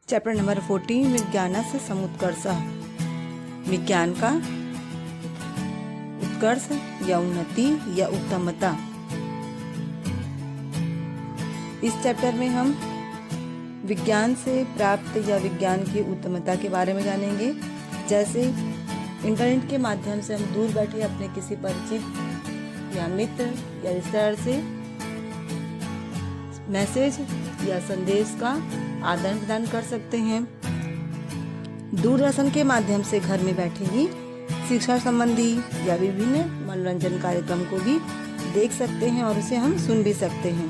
Chapter number 14 विज्ञानस्य समुत्कर्षः। विज्ञान का उत्कर्ष या उन्नति या उत्तमता। इस चैप्टर में हम विज्ञान से प्राप्त या विज्ञान की उत्तमता के बारे में जानेंगे। जैसे इंटरनेट के माध्यम से हम दूर बैठे अपने किसी परिचित या मित्र या रिश्तेदार से मैसेज या संदेश का आदान प्रदान कर सकते हैं। दूरदर्शन के माध्यम से घर में बैठे ही शिक्षा संबंधी या विभिन्न मनोरंजन कार्यक्रम को भी देख सकते हैं और उसे हम सुन भी सकते हैं।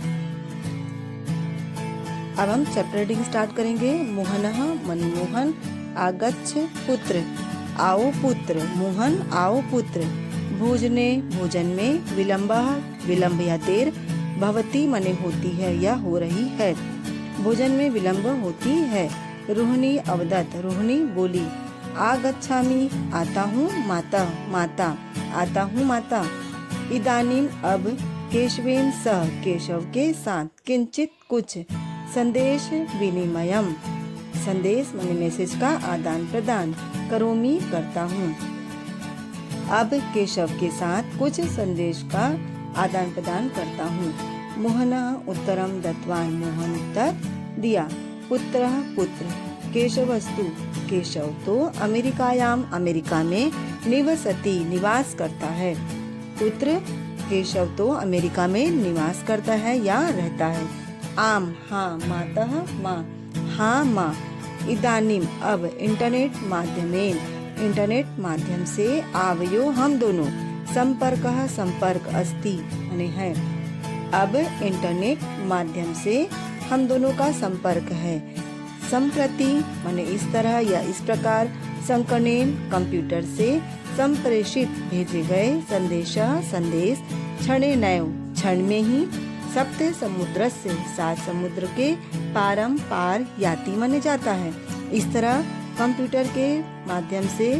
अब हम चैप्टर रीडिंग स्टार्ट करेंगे। मोहनः मनमोहन आगच्छ पुत्र, आओ पुत्र, मोहन आओ पुत्र। भोजने भोजन में, विलंबः विलंब या देर, भवती मने होती है या हो रही है, भोजन में विलंब होती है। रोहिणी अवदत्, रोहिणी बोली। आगच्छामि आता हूँ, माता, माता आता हूँ माता। इदानीम अब, केशवेन सह, केशव के साथ। किंचित कुछ, संदेश विनिमयम, संदेश माने मैसेज का आदान प्रदान। करोमि करता हूँ। अब केशव के साथ कुछ संदेश का आदान प्रदान करता हूँ। मोहनः उत्तरम दत्तवान, मोहन उत्तर दिया। पुत्रः पुत्र, केशवस्तु, केशव तो अमेरिकायाम, अमेरिका में, निवसति निवास करता है। पुत्र केशव तो अमेरिका में निवास करता है या रहता है। आम हाँ, मातः माँ, हाँ माँ। इदानीम अब, इंटरनेट माध्यमेन, इंटरनेट माध्यम से। आवयो हम दोनों। संपर्कः संपर्क, अस्ति माने है। अब इंटरनेट माध्यम से हम दोनों का संपर्क है। संप्रति माने इस तरह या इस प्रकार। संकनेन कंप्यूटर से। संप्रेषित भेजे गए। संदेशः संदेश। क्षणे नैव क्षण में ही। सप्त समुद्र से सात समुद्र के। पारम पार याति माने जाता है। इस तरह कंप्यूटर के माध्यम से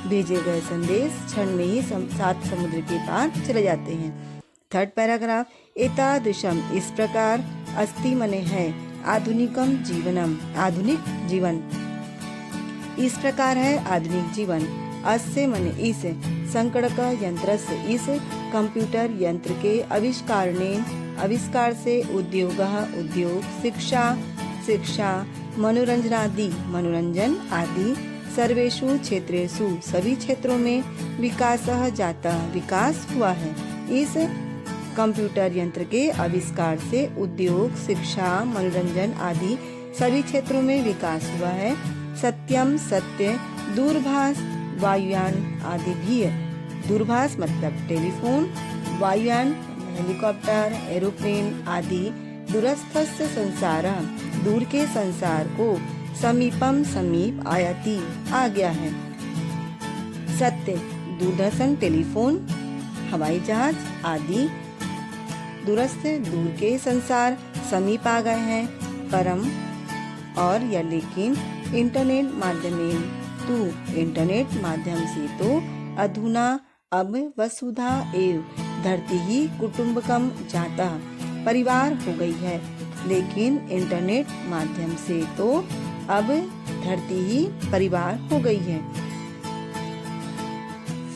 भेजे गए संदेश क्षण में ही सात समुद्र के पार चले जाते हैं। Third paragraph. एतादृशम इस प्रकार। अस्ति मने है। आधुनिकम जीवनम आधुनिक जीवन। इस प्रकार है आधुनिक जीवन। अस्य मने इस। संगणक यंत्र से इस कंप्यूटर यंत्र के आविष्कारणे आविष्कार से। उद्योगः उद्योग। शिक्षा शिक्षा। मनोरंजनादि मनोरंजन आदि। सर्वेषु क्षेत्रेषु सभी क्षेत्रों में। विकासः जातः विकास हुआ है। इस कंप्यूटर यंत्र के आविष्कार से उद्योग, शिक्षा, मनोरंजन आदि सभी क्षेत्रों में विकास हुआ है। सत्यम सत्य। दूरभाष वायुयान आदि भी है। दूरभाष मतलब टेलीफोन, वायुयान हेलीकॉप्टर, एरोप्लेन आदि। दूरस्थस्य संसार दूर के संसार को। समीपम समीप आयाति आ गया है। सत्य दूरदर्शन, टेलीफोन, हवाई जहाज आदि। दूरस्थ दूर के संसार, समीप आ गए हैं। परम और या लेकिन। इंटरनेट माध्यमेन तू इंटरनेट माध्यम से तो। अधुना अब, वसुधा एव धरती ही। कुटुंबकम जाता परिवार हो गई है। लेकिन इंटरनेट माध्यम से तो अब धरती ही परिवार हो गई है।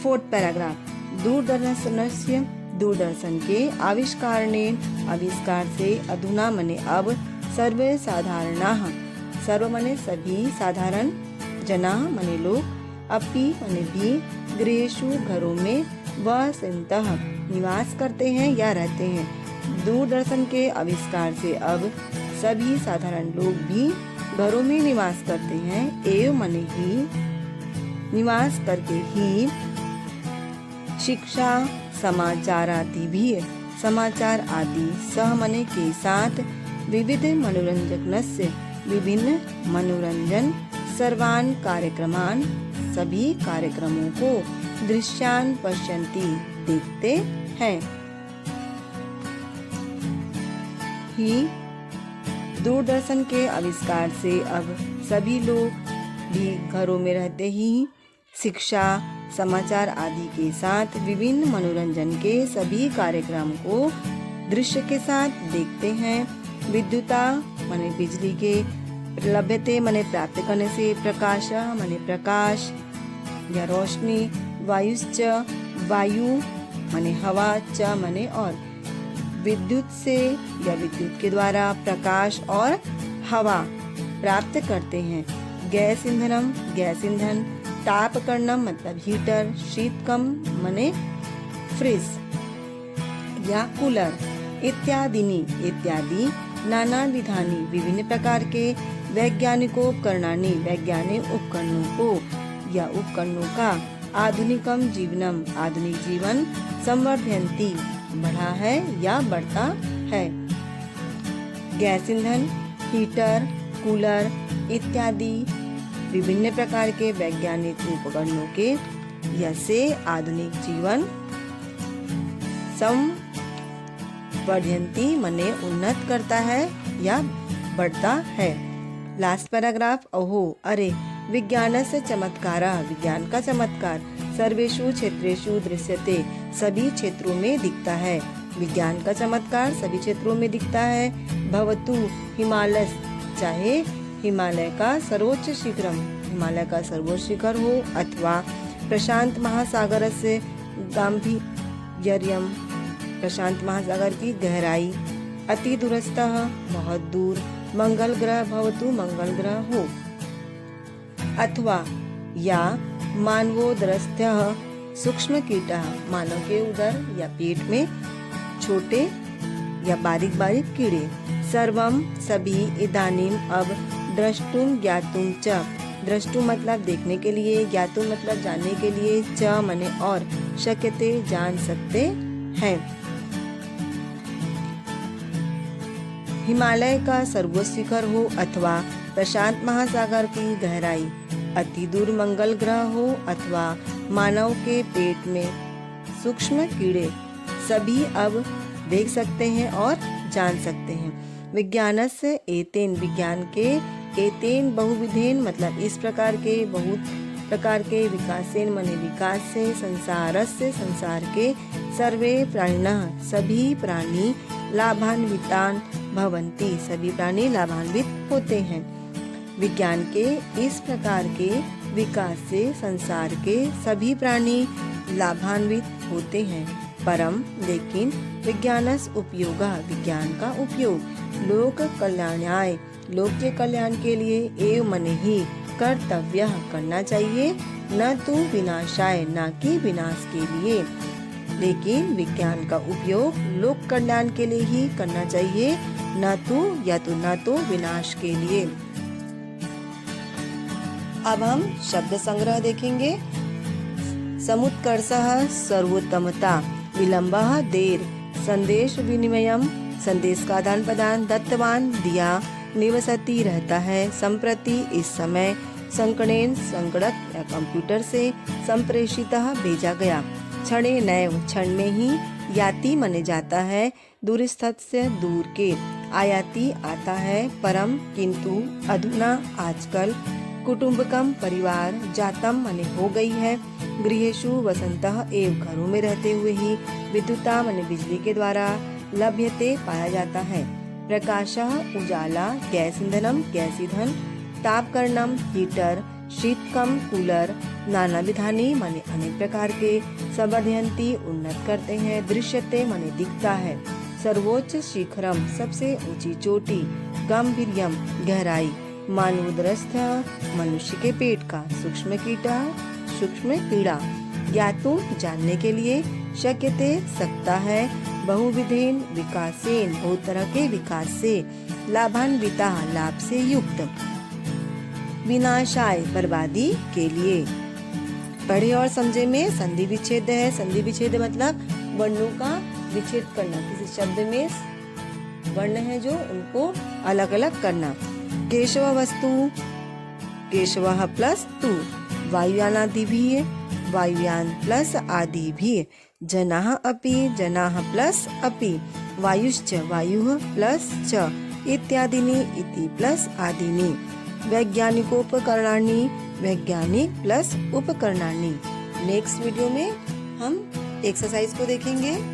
Fourth paragraph. दूरदर्शनस्य दूरदर्शन के आविष्कारणे आविष्कार से। अधुना मने अब। सर्वे साधारणाः सर्व मने सभी। साधारण जनाः मने लोग। अपि मने भी। गृहेषु घरों में। वसन्तः निवास करते हैं या रहते हैं। दूरदर्शन के आविष्कार से अब सभी साधारण लोग भी घरों में निवास करते हैं। एव मने ही, निवास करके ही। शिक्षा समाचार आदि भी है। समाचार आदि। सह मने के साथ। विविध मनोरंजनस्य विभिन्न मनोरंजन। सर्वान कार्यक्रमान सभी कार्यक्रमों को। दृश्यान पश्यन्ति देखते हैं। ही दूरदर्शन के आविष्कार से अब सभी लोग भी घरों में रहते ही शिक्षा समाचार आदि के साथ विभिन्न मनोरंजन के सभी कार्यक्रम को दृश्य के साथ देखते हैं। विद्युता माने बिजली के। लभ्यते माने प्राप्त करने से, प्रकाश माने प्रकाश या रोशनी, वायुश्च वायु माने हवा, च माने और, विद्युत से या विद्युत के द्वारा प्रकाश और हवा प्राप्त करते हैं। गैस ईंधनम गैस ईंधन, तापकरणम मतलब हीटर, शीतकम माने फ्रिज या कूलर, इत्यादिनी इत्यादि, नाना विधानी विभिन्न प्रकार के, वैज्ञानिकोपकरणानि वैज्ञानिक उपकरणों को या उपकरणों का, आधुनिकम जीवनम आधुनिक जीवन, संवर्धयन्ति बढ़ा है या बढ़ता है। गैस ईंधन, हीटर, कूलर इत्यादि विभिन्न प्रकार के वैज्ञानिक उपकरणों के से आधुनिक जीवन, संवर्धयन्ति माने उन्नत करता है या बढ़ता है। लास्ट पैराग्राफ, अहो अरे, विज्ञानस्य चमत्कारः विज्ञान का चमत्कार, सर्वेषु क्षेत्रेषु दृश्यते सभी क्षेत्रों में दिखता है। विज्ञान का चमत्कार सभी क्षेत्रों में दिखता है। भवतु हिमालय, चाहे हिमालय का सर्वोच्च शिखरम हिमालय का सर्वोच्च शिखर हो, अथवा प्रशांत महासागर से गांभीर्यम प्रशांत महासागर की गहराई, अति दूरस्थः बहुत दूर, मंगल ग्रह भवतु मंगल ग्रह हो, अथवा या मानवोदरस्थः सूक्ष्म कीटः मानव के उदर या पेट में छोटे या बारीक बारीक कीड़े, सर्वम सभी, इदानीम अब, द्रष्टुम ज्ञातुम च, द्रष्टु मतलब देखने के लिए, ज्ञातुम मतलब जानने के लिए, च माने और, शक्यते जान सकते हैं। हिमालय का सर्वोच्च शिखर हो, अथवा प्रशांत महासागर की गहराई, अति दूर मंगल ग्रह हो, अथवा मानव के पेट में सूक्ष्म कीड़े, सभी अब देख सकते हैं और जान सकते हैं। विज्ञानस्य एतेन विज्ञान के, एतेन बहुविधेन मतलब इस प्रकार के, बहुत प्रकार के, विकासेन माने विकास से, संसारस्य संसार के, सर्वे प्राणिनः सभी प्राणी, लाभान्वितान भवन्ति सभी प्राणी लाभान्वित होते हैं। विज्ञान के इस प्रकार के विकास से संसार के सभी प्राणी लाभान्वित होते हैं। परम लेकिन विज्ञानस उपयोगः विज्ञान का उपयोग, लोक कल्याणाय लोक के कल्याण के लिए, एव मने ही, कर्तव्य करना चाहिए, न तो विनाशाय न कि विनाश के लिए। लेकिन विज्ञान का उपयोग लोक कल्याण के लिए ही करना चाहिए, न तो विनाश के लिए। अब हम शब्द संग्रह देखेंगे। समुत्कर्षः सर्वोत्तमता, विलंबः देर, संदेश विनिमयम संदेश का आदान प्रदान, दत्तवान दिया, निवसति रहता है, संप्रति इस समय, संकणेन संगणक या कंप्यूटर से, संप्रेषितः भेजा गया, क्षणे नैव क्षण में ही, याति मने जाता है, दूरस्थस्य दूर के, आयाति आता है, परम किंतु, अधुना आजकल, कुटुंबकम परिवार, जातम मने हो गई है, गृहेषु वसंतः एव घरों में रहते हुए ही, विद्युता मने बिजली के द्वारा, लभ्यते पाया जाता है, प्रकाशः उजाला, गैस ईंधनम गैस ईंधन, तापकरणम हीटर, शीतकम कूलर, नाना विधानी माने अनेक प्रकार के, संवर्धयन्ति उन्नत करते हैं, दृश्यते माने दिखता है, सर्वोच्च शिखरम सबसे ऊंची चोटी, गांभीर्यम गहराई, मानवोदरस्थ मनुष्य के पेट का, सूक्ष्म कीटा सूक्ष्म कीड़ा, ज्ञातु जानने के लिए, शक्यते सकता है, बहुविधेन विकासेन बहुत तरह के विकास से, लाभान्विता लाभ से युक्त, विनाशाय बर्बादी के लिए। पढ़े और समझे में संधि विच्छेद है। संधि विच्छेद मतलब वर्णों का विच्छेद करना, किसी शब्द में वर्ण है जो उनको अलग अलग करना। केशव वस्तु, केशवः प्लस तु, वायुयानादि भी है, वायुयान प्लस आदि भी, जनाः अपि, जनाः प्लस अपि, वायुश्च वायुः प्लस च, इत्यादिनी इति प्लस आदिनी, वैज्ञानिकोपकरणानि वैज्ञानिक प्लस उपकरणानि। नेक्स्ट वीडियो में हम एक्सरसाइज को देखेंगे।